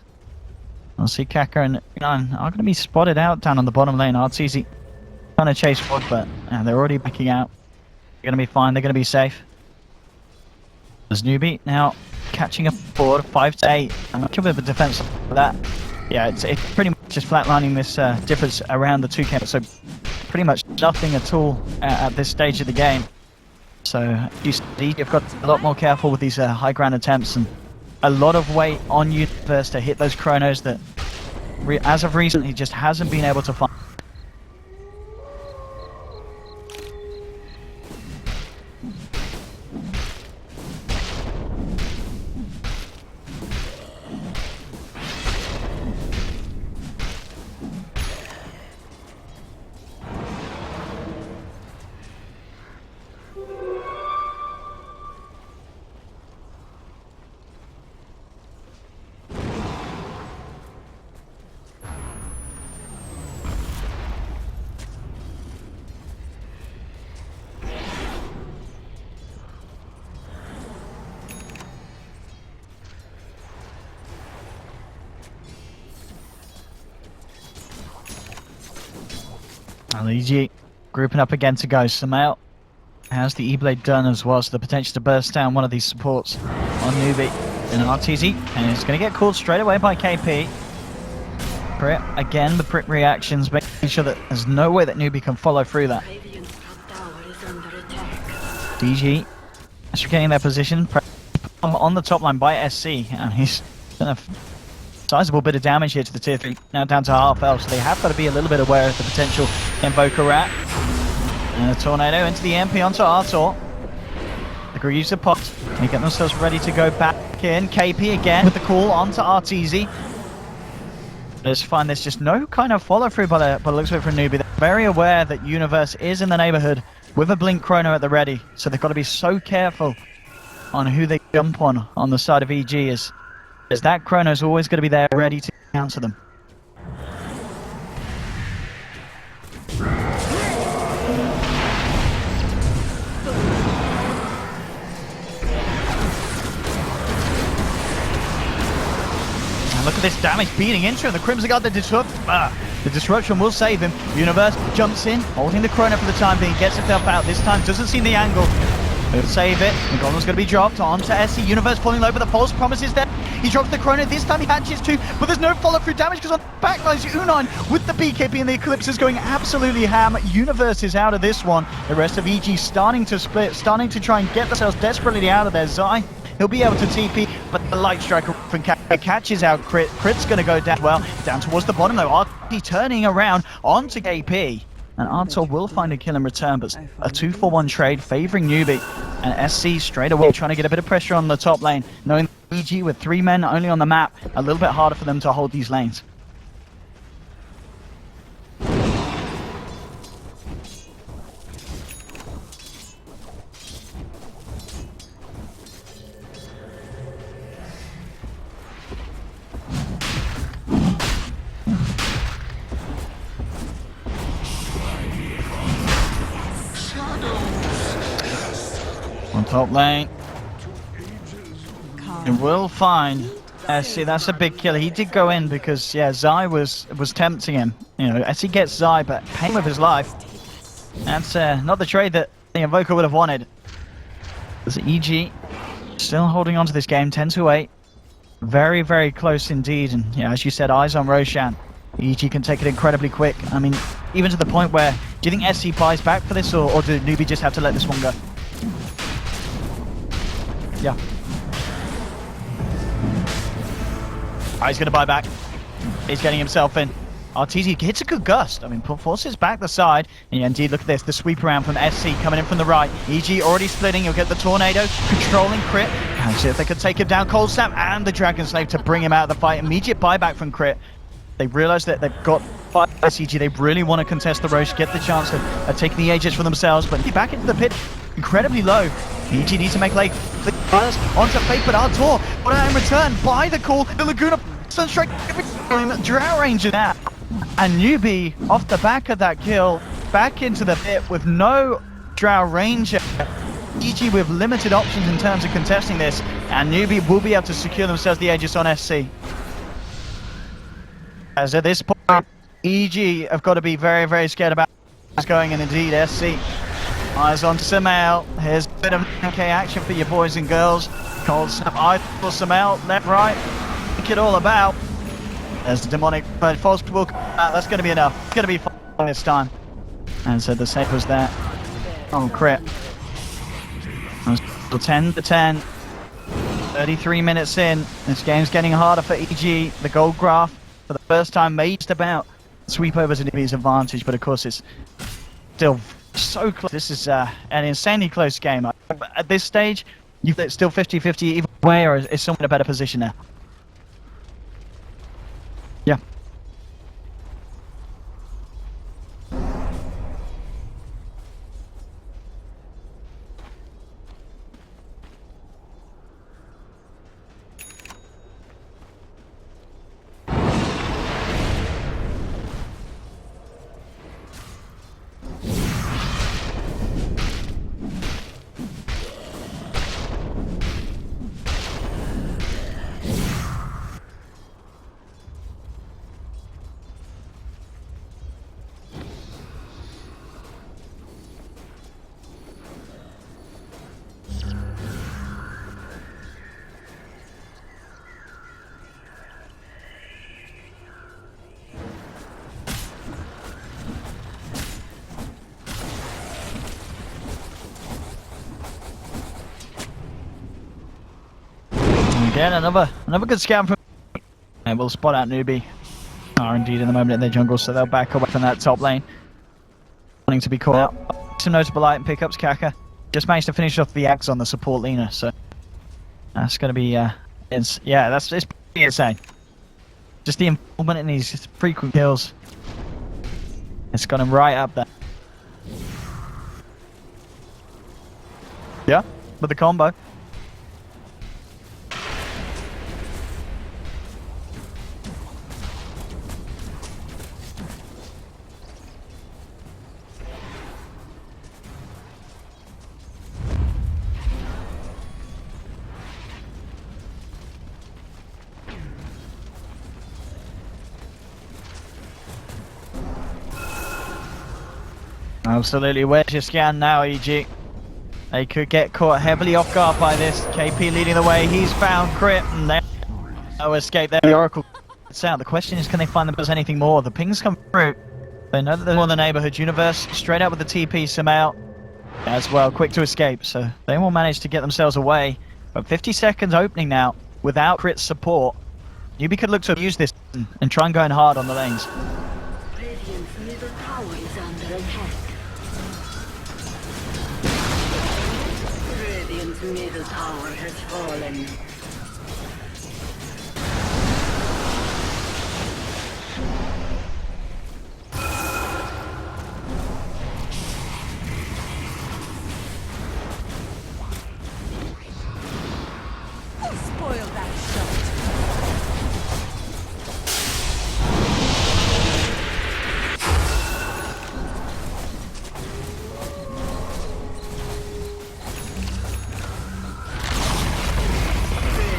We'll see Kaka and Unan are going to be spotted out down on the bottom lane. Arteezy trying to chase forward, but they're already backing out. They're going to be fine. They're going to be safe. There's Newbee now catching up forward, 5 to 8. I'm not sure of a defense for that. Yeah, it's pretty much just flatlining this difference around the 2K, so pretty much nothing at all at this stage of the game. So you've got a lot more careful with these high ground attempts, and a lot of weight on Universe to hit those chronos that, as of recent, he just hasn't been able to find. EG grouping up again to go. Samael has the E-Blade done as well, so the potential to burst down one of these supports on Newbee and RTZ, and it's going to get caught straight away by KP. Crit, again, the Crit reactions, making sure that there's no way that Newbee can follow through that. DG is regaining their position on the top line by SC, and he's done a sizable bit of damage here to the tier 3, now down to half health, so they have got to be a little bit aware of the potential Invoker rat. And a tornado into the MP onto Artor. The Greaves are popped. They get themselves ready to go back in. KP again with the call onto RTZ. It's fine, there's just no kind of follow through by the looks of it from Newbee. They're very aware that Universe is in the neighborhood with a Blink Chrono at the ready, so they've got to be so careful on who they jump on the side of EG, as that Chrono's always going to be there ready to counter them. And look at this damage beating into him. The Crimson Guard, the disruption will save him. Universe jumps in, holding the Chrono for the time being, gets himself out. This time doesn't see the angle. He'll save it. The Golem's going to be dropped onto SC. Universe falling low, but the false promise is there. He drops the Chrono. This time he hatches too, but there's no follow-through damage because on backlines, Unan with the BKB and the Eclipse is going absolutely ham. Universe is out of this one. The rest of EG starting to split, starting to try and get themselves desperately out of there. Zai, he'll be able to TP, but the Light Striker from catches out Crit. Crit's going to go down well, down towards the bottom though. RT turning around onto KP. And Artor will find a kill in return, but a 2-for-1 trade favoring Newbee. And SC straight away trying to get a bit of pressure on the top lane, knowing EG with 3 men only on the map, a little bit harder for them to hold these lanes. On top lane, and will find SC. That's a big killer. He did go in because Zai was tempting him. You know, SC gets Zai, but paying with his life. That's not the trade that the Invoker would have wanted. There's EG still holding on to this game, 10-8. Very, very close indeed. And yeah, as you said, eyes on Roshan. EG can take it incredibly quick. I mean, even to the point where, do you think SC buys back for this, or do Newbee just have to let this one go? Yeah. He's going to buy back. He's getting himself in. RTZ hits a good gust. I mean, forces back the side. And yeah, indeed, look at this. The sweep around from SC coming in from the right. EG already splitting. He'll get the tornado. Controlling Crit. And see if they could take him down. Cold Snap and the Dragon Slave to bring him out of the fight. Immediate buyback from Crit. They realize that they've got 5 SCG. They really want to contest the Roche, get the chance of taking the Aegis for themselves. But back into the pit. Incredibly low. EG needs to make late. Onto Fate, but Artor, but in return, by the call, the Laguna Sunstrike, Drow Ranger now. And Newbee, off the back of that kill, back into the pit with no Drow Ranger. EG with limited options in terms of contesting this, and Newbee will be able to secure themselves the Aegis on SC. As at this point, EG have got to be very, very scared about what's going, and indeed SC. Eyes on to Sumail. Here's a bit of NK action for your boys and girls. Cold snap, eye for Sumail, left, right. Think it all about. There's the demonic false will come out. That's going to be enough. It's going to be fine this time. And so the save was there. Oh, crit. 10 to 10. 33 minutes in. This game's getting harder for EG. The gold graph for the first time made just about sweep over to Newbee's advantage, but of course it's still so close. This is an insanely close game. At this stage, it's still 50-50 either way, or is someone in a better position now? Yeah. Again, another good scan from, and we'll spot out Newbee. Are indeed in the moment in their jungle, so they'll back away from that top lane. Wanting to be caught out. Some notable item pickups. Kaka just managed to finish off the axe on the support leaner, so that's going to be it's pretty insane. Just the involvement in these frequent kills, it's got him right up there. Yeah, with the combo. Absolutely, where's your scan now, EG? They could get caught heavily off guard by this. KP leading the way, he's found crit, and there no escape there. The Oracle gets out. The question is, can they find there's anything more? The pings come through. They know that they're more in the neighborhood. Universe straight out with the TP, some out as well, quick to escape, so they will manage to get themselves away. But 50 seconds opening now without crit support. Newbee could look to use this and try and go in hard on the lanes. Radiant's middle tower is under attack. Radiant's middle tower has fallen. Spoil that shot.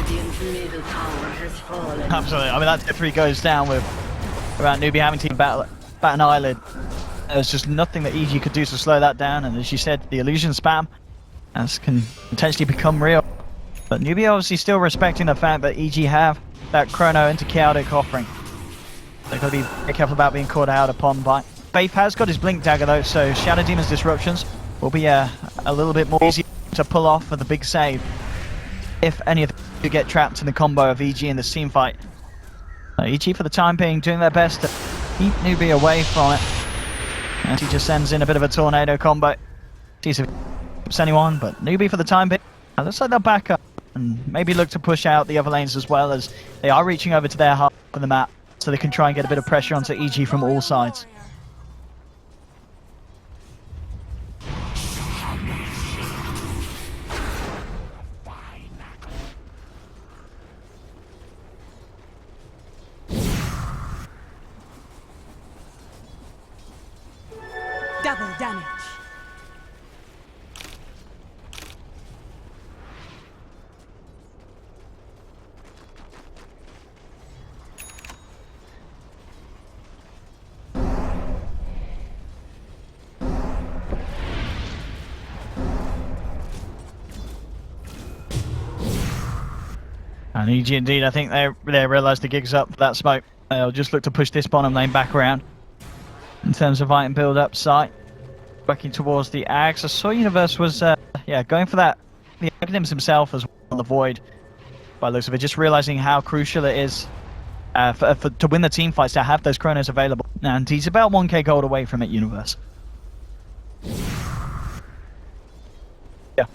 Radiant's middle tower has fallen. Absolutely. I mean, that F3 goes down with around Newbee having to bat an eyelid. There's just nothing that EG could do to slow that down, and as you said, the illusion spam can potentially become real. But Newbee obviously still respecting the fact that EG have that chrono into chaotic offering. They've got to be very careful about being caught out upon by. Faith has got his blink dagger though, so Shadow Demon's disruptions will be a little bit more easy to pull off for the big save. If any of them do get trapped in the combo of EG in this team fight. EG for the time being doing their best to keep Newbee away from it. And he just sends in a bit of a tornado combo. Sees if it helps anyone, but Newbee for the time being. It looks like they'll back up and maybe look to push out the other lanes as well, as they are reaching over to their half of the map so they can try and get a bit of pressure onto EG from all sides. Double damage. And EG indeed, I think they realised the gig's up for that smoke. They'll just look to push this bottom lane back around. In terms of item build up site, working towards the Ags. I saw Universe was going for that. The Aghanim's himself as well on the Void. By the looks of it, just realising how crucial it is to win the team fights to have those Chronos available. And he's about 1k gold away from it, Universe. Yeah.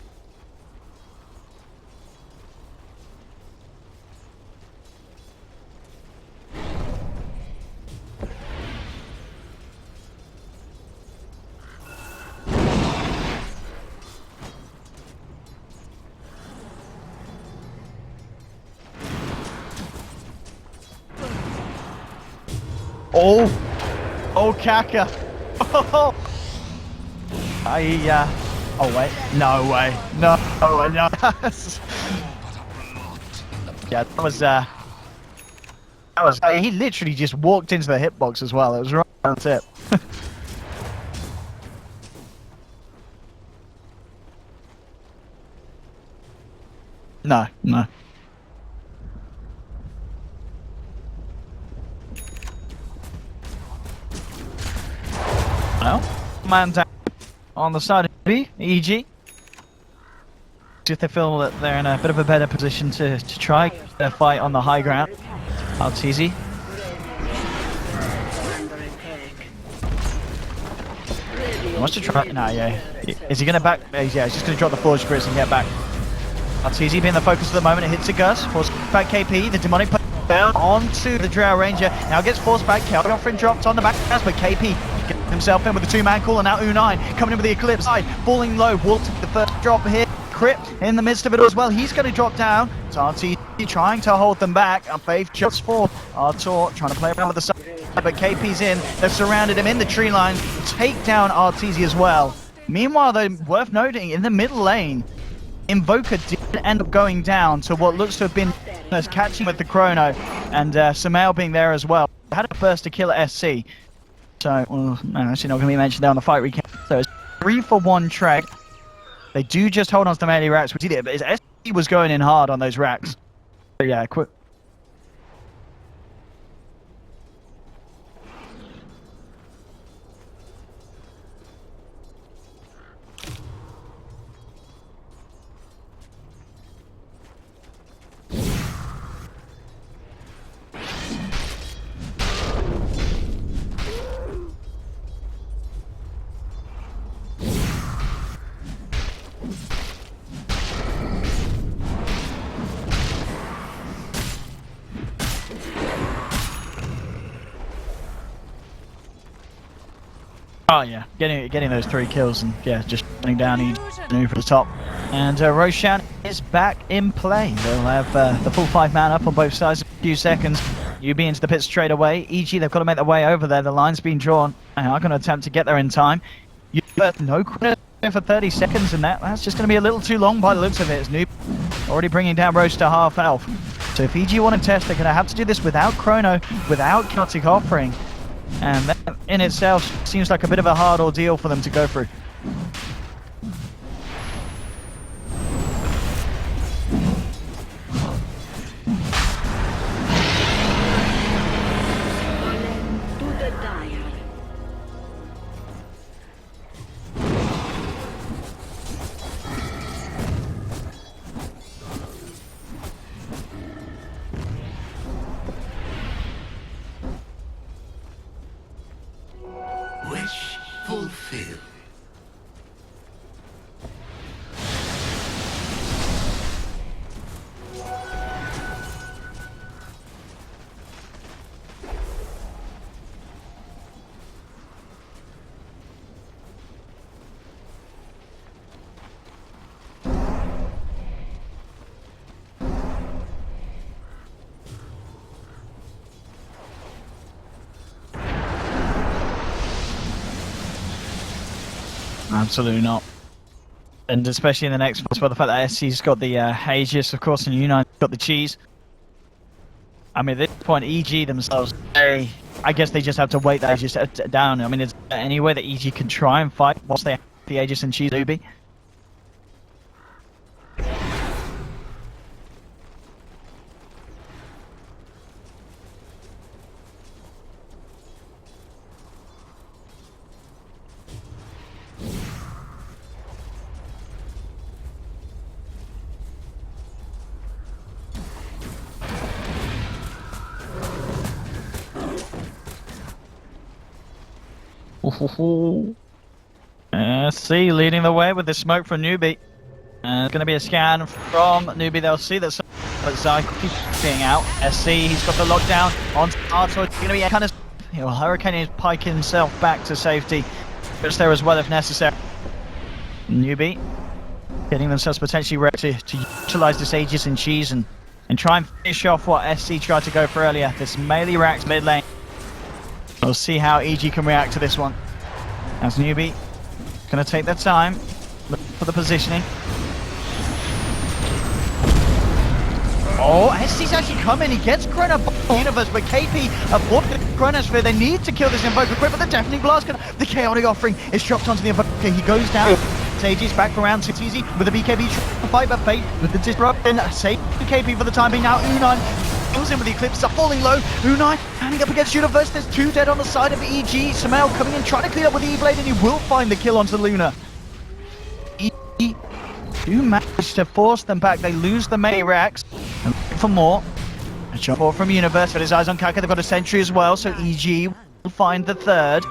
Oh, Kaka. Oh, oh wait, no way, no, no. Yeah, that was. He literally just walked into the hitbox as well. It was right on the tip. No. Well, man down on the side of B, EG. If they feel that they're in a bit of a better position to try their fight on the high ground. Arteezy. He wants to try. No, yeah. Is he going to back? Yeah, he's just going to drop the Forge Spirits and get back. Arteezy being the focus of the moment. It hits a Gus. Force back KP. The demonic down onto the Drow Ranger. Now gets forced back. Kelgoffrin dropped on the back, but KP gets himself in with the two-man call, and now U9 coming in with the Eclipse side, falling low. Wolf the first drop here. Crit in the midst of it as well. He's going to drop down. It's RT trying to hold them back. And Faith just for Artor trying to play around with the side, but KP's in. They've surrounded him in the tree line. Take down Arteezy as well. Meanwhile, though, worth noting, in the middle lane, Invoker did end up going down to what looks to have been catching with the Chrono, and Sumail being there as well. Had a burst to kill at SC. So, well, no, actually not going to be mentioned there on the fight recap. So it's 3-for-1 trade. They do just hold on to the melee racks, which he did, but his SC was going in hard on those racks. But yeah, quick. Oh yeah, getting those 3 kills and yeah, just running down each move for the top. And Roshan is back in play. They'll have the full 5-man up on both sides in a few seconds. Newbee into the pit straight away. EG, they've got to make their way over there. The line's been drawn. They are going to attempt to get there in time. No corner for 30 seconds, and that's just going to be a little too long by the looks of it. As Newbee already bringing down Roche to half health. So if EG want to test, they're going to have to do this without Chrono, without Chaotic Offering. And that in itself seems like a bit of a hard ordeal for them to go through. Wish fulfilled. Absolutely not. And especially in the next one, as well, the fact that SC's got the Aegis, of course, and United got the cheese. I mean, at this point, EG themselves, I guess they just have to wait that Aegis down. I mean, is there any way that EG can try and fight whilst they have the Aegis and cheese Newbee? See, leading the way with the smoke from Newbee. It's going to be a scan from Newbee. They'll see that Zyko being out. SC, he's got the lockdown on Arthur. It's going to be a kind of Hurricane is piking himself back to safety. Just there as well if necessary. Newbee getting themselves potentially ready to utilize this Aegis and cheese and try and finish off what SC tried to go for earlier. This melee racks mid lane. We'll see how EG can react to this one. As Newbee going to take their time, look for the positioning. Oh, SC's actually coming. He gets Chrono Universe, but KP aboard the Chronosphere. They need to kill this Invoker quick, but the Deafening Blast, the Chaotic Offering is dropped onto the Invoker. He goes down. Aegis back around 6 easy with the BKB fight, but Fate with the disrupt and save KP for the time being. Now Unine kills him with the Eclipse are falling low. Unine standing up against Universe. There's 2 dead on the side of EG. Sumail coming in trying to clean up with the E-Blade, and he will find the kill onto Luna. EG do manage to force them back. They lose the melee racks and look for more. A jump forward from Universe, but his eyes on Kaka. They've got a sentry as well, so EG will find the third.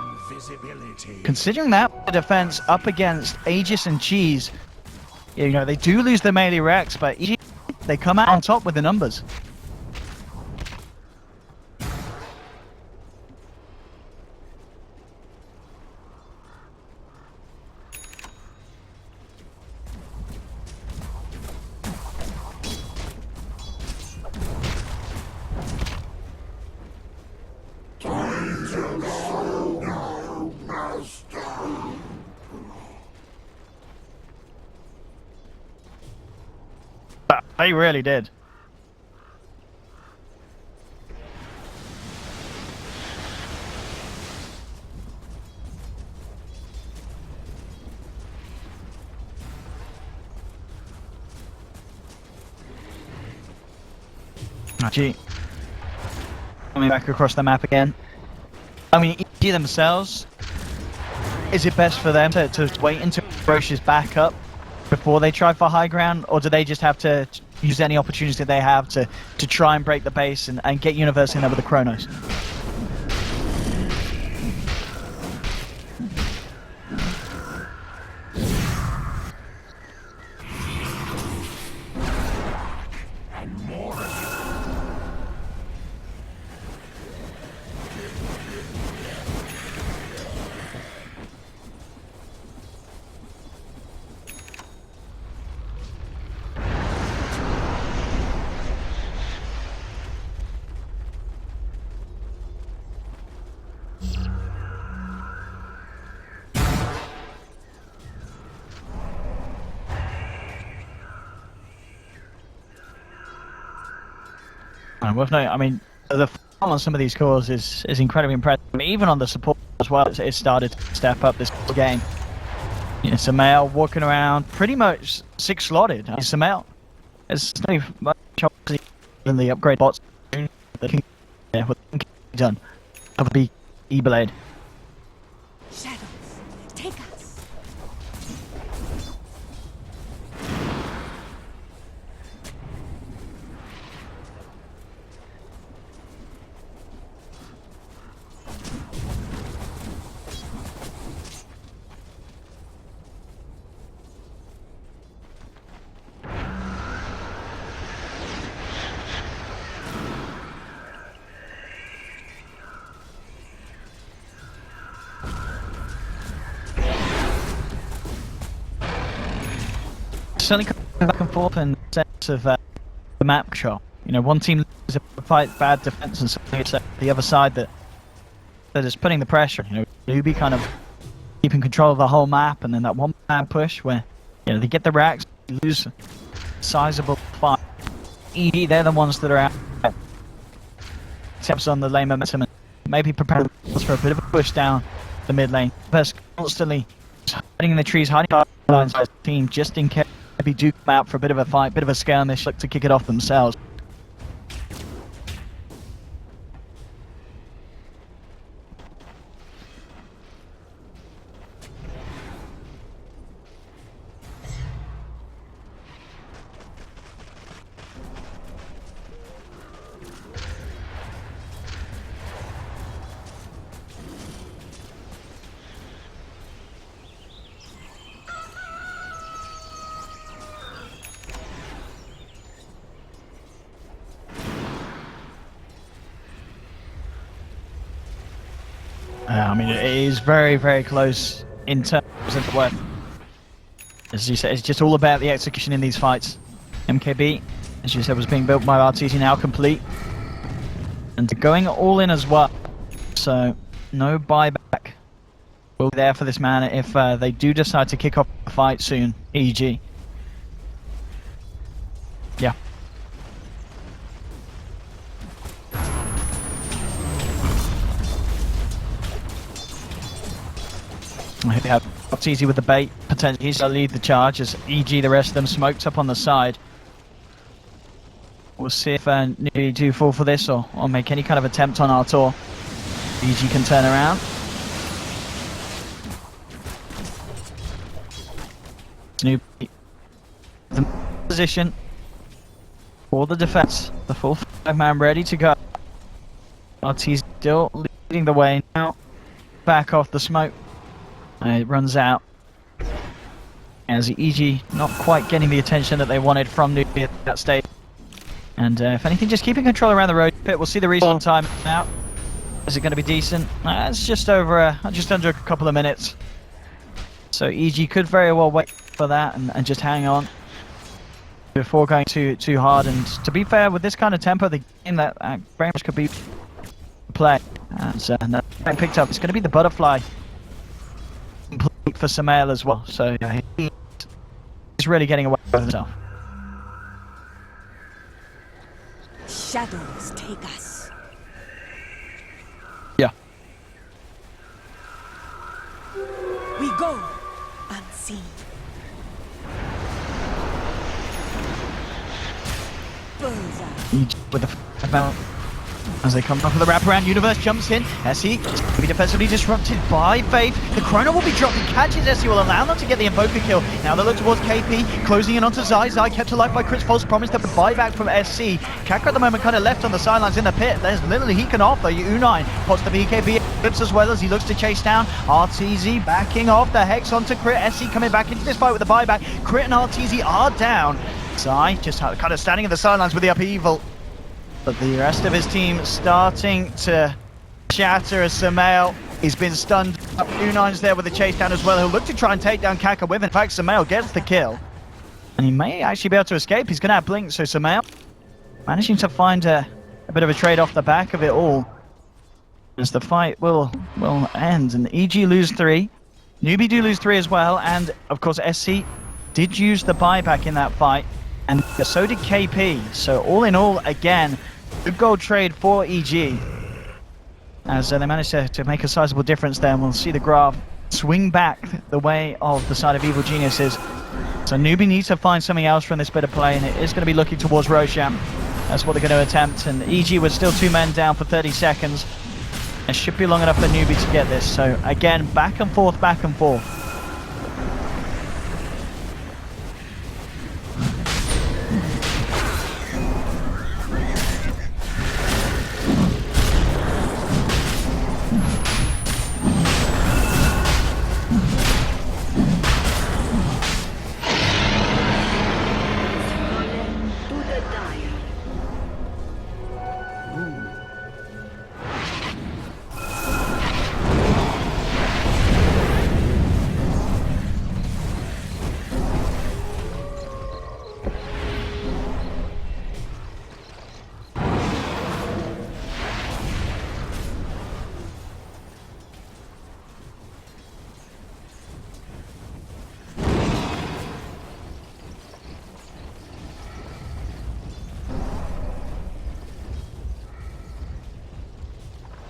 Considering that the defense up against Aegis and Cheese, you know, they do lose the melee racks, but EG, they come out on top with the numbers. They really did. Gee. Coming back across the map again. I mean, EG themselves, is it best for them to wait until Roche is back up before they try for high ground, or do they just have to use any opportunity that they have to try and break the base and get Universe in there with the Chronos? I mean, the farm on some of these cores is incredibly impressive. I mean, even on the support as well, it started to step up this game. You know, Sumail walking around pretty much 6 slotted. Sumail is no much than the upgrade bots that can done of the E-Blade. Shadows, take us. Certainly coming back and forth in the sense of the map control. You know, one team is a fight bad defense, and certainly it's the other side that is putting the pressure. You know, Newbee kind of keeping control of the whole map, and then that one-man push where they get the racks, lose sizable fight. EG, they're the ones that are out. Steps on the lane momentum and maybe prepare for a bit of a push down the mid lane. First, constantly hiding in the trees, hiding lines by the team, just in case maybe do come out for a bit of a fight, bit of a skirmish, look to kick it off themselves. I mean, it is very, very close in terms of what, as you said, it's just all about the execution in these fights. MKB, as you said, was being built by RTC, now complete. And going all in as well. So, no buyback will be there for this man if they do decide to kick off the fight soon, EG. Yeah. They have it's easy with the bait. Potentially he's going to lead the charge as EG, the rest of them, smoked up on the side. We'll see if Newbee do fall for this or make any kind of attempt on our tour. EG can turn around. Newbee, the position for the defense. The full 5-man ready to go. RT's still leading the way now. Back off the smoke. It runs out as EG not quite getting the attention that they wanted from Newbee at that stage. And if anything, just keeping control around the road pit. We'll see the respawn time now. Is it going to be decent? It's just over, just under a couple of minutes. So EG could very well wait for that and just hang on before going too hard. And to be fair, with this kind of tempo, the game that very much could be play. And picked up. It's going to be the butterfly complete for Samael as well. So he's really getting away with himself. Shadows take us. Yeah. We go unseen. Bullseye. With the about as they come off of the wraparound, Universe jumps in. SE will be defensively disrupted by Faith. The Chrono will be dropped. He catches SE, will allow them to get the Invoker kill. Now they look towards KP, closing in onto Zai. Zai kept alive by Crit's false promise to buyback from SC. Kaka at the moment kind of left on the sidelines in the pit. There's little he can offer. U9 pots the BKB clips as well as he looks to chase down RTZ, backing off the Hex onto Crit. SC coming back into this fight with the buyback. Crit and RTZ are down. Zai just kind of standing in the sidelines with the upheaval. But the rest of his team starting to shatter as Samael, he's been stunned up. U9's there with the chase down as well. He'll look to try and take down Kaka with. In fact, Samael gets the kill. And he may actually be able to escape. He's going to have Blink, so Samael managing to find a bit of a trade off the back of it all. As the fight will end. And EG lose 3. Newbee do lose 3 as well. And of course, SC did use the buyback in that fight. And so did KP. So all in all, again, good gold trade for EG. As they managed to make a sizable difference there. And we'll see the graph swing back the way of the side of Evil Geniuses. So Newbee needs to find something else from this bit of play. And it is going to be looking towards Roshan. That's what they're going to attempt. And EG was still 2 men down for 30 seconds. It should be long enough for Newbee to get this. So again, back and forth, back and forth.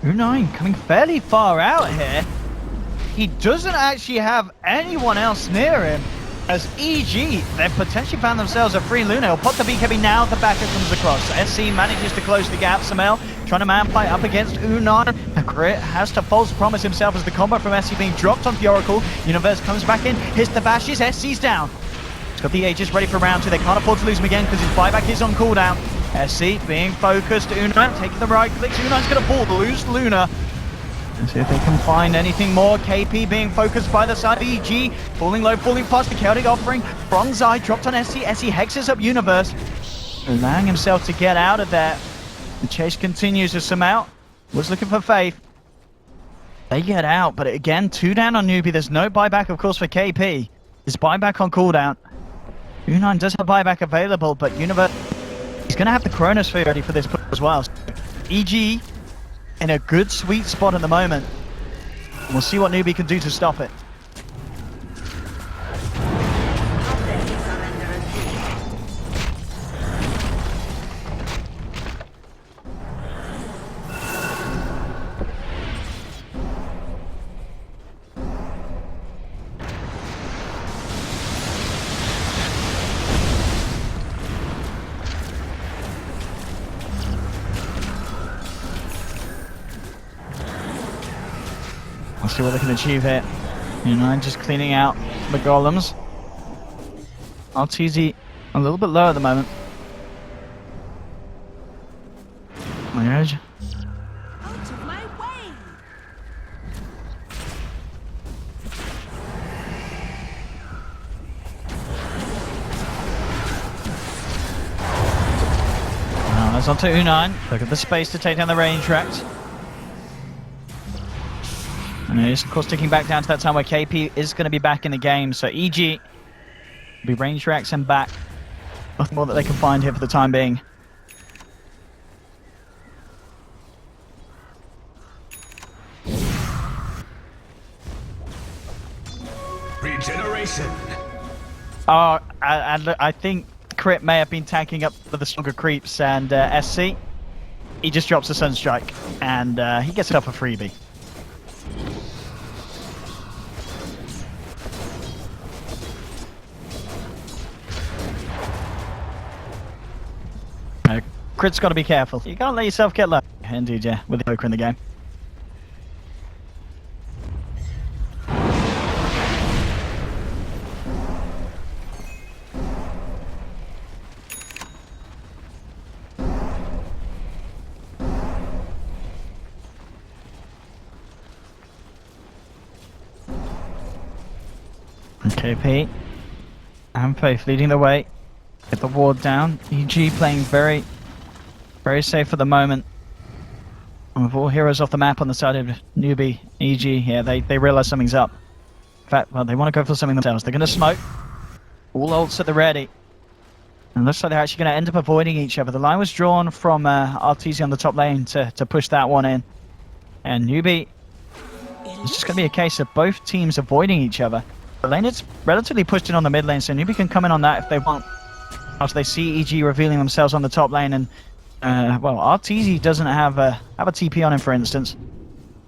U9 coming fairly far out here. He doesn't actually have anyone else near him. As EG, they've potentially found themselves a free Luna. He'll put the BKB now, the backer comes across. SC manages to close the gap. Samel trying to man fight up against U9. The Crit has to false promise himself as the combo from SC being dropped onto the Oracle. Universe comes back in, hits the bashes, SC's down. He's got the Aegis ready for round 2. They can't afford to lose him again because his buyback is on cooldown. SC being focused, U9 taking the right clicks. U9's going to fall, lose Luna. And see if they can find anything more. KP being focused by the side of EG. Falling low, falling fast. The chaotic offering. Bronze Eye dropped on SC. SC hexes up Universe. Allowing himself to get out of there. The chase continues as Samel was looking for Faith. They get out, but again, 2 down on Newbee. There's no buyback, of course, for KP. There's buyback on cooldown. U9 does have buyback available, but Universe, he's going to have the Chronosphere ready for this push as well. So EG in a good sweet spot at the moment. We'll see what Newbee can do to stop it. Let's see what they can achieve here. U9 just cleaning out the golems. RTZ a little bit low at the moment. On the edge. Out of my way! Now that's onto U9. Look at the space to take down the range tracks. And it is, of course, ticking back down to that time where KP is going to be back in the game. So EG will be range racks and back. Nothing more that they can find here for the time being. Regeneration. Oh, I think Crit may have been tanking up for the stronger creeps, and SC, he just drops a Sunstrike, and he gets it up for freebie. Crit's got to be careful. You can't let yourself get low. Indeed, yeah, with the Invoker in the game. KP and Faith leading the way. Get the ward down. EG playing very safe for the moment. And with all heroes off the map on the side of Newbee, EG, yeah, they realize something's up. In fact, well, they want to go for something themselves. They're going to smoke. All ults at the ready. And looks like they're actually going to end up avoiding each other. The line was drawn from RTZ on the top lane to push that one in. And Newbee, it's just going to be a case of both teams avoiding each other. The lane is relatively pushed in on the mid lane, so Newbee can come in on that if they want. After they see EG revealing themselves on the top lane, and well, RTZ doesn't have a TP on him, for instance.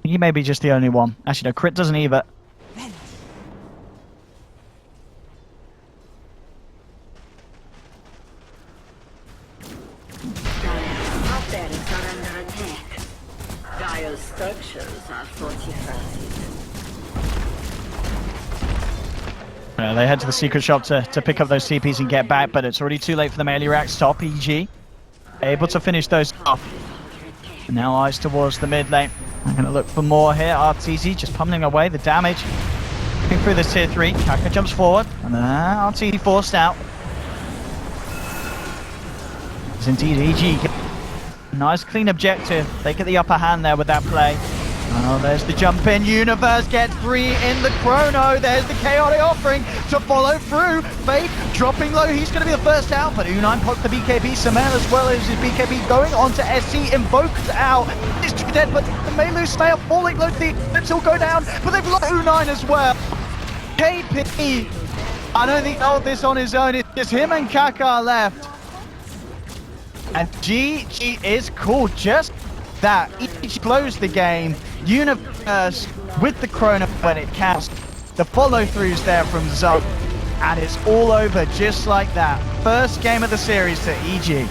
He may be just the only one. Actually, no, Crit doesn't either. Our barracks are under attack. Dire structures are fortified. They head to the secret shop to pick up those TPs and get back, but it's already too late for the melee rack. Stop EG. Able to finish those off. And now eyes towards the mid lane. I'm going to look for more here. RTZ just pummeling away the damage. Looking through this tier 3. Kaka jumps forward. And RTZ forced out. It's indeed EG. Nice clean objective. They get the upper hand there with that play. Oh, there's the jump in. Universe gets free in the chrono. There's the chaotic offering to follow through. Faith dropping low. He's going to be the first out, but U9 poked the BKB. Samel as well as his BKB going on to SC. Invoked out. Is dead, but the may lose Slayer falling low. The lips will go down, but they've lost U9 as well. KP, I don't think hold this on his own. It's just him and Kaka left. And GG is cool. Just that, each closed the game. Universe with the chrono when it counts. The follow-throughs there from Zug. And it's all over just like that. First game of the series to EG.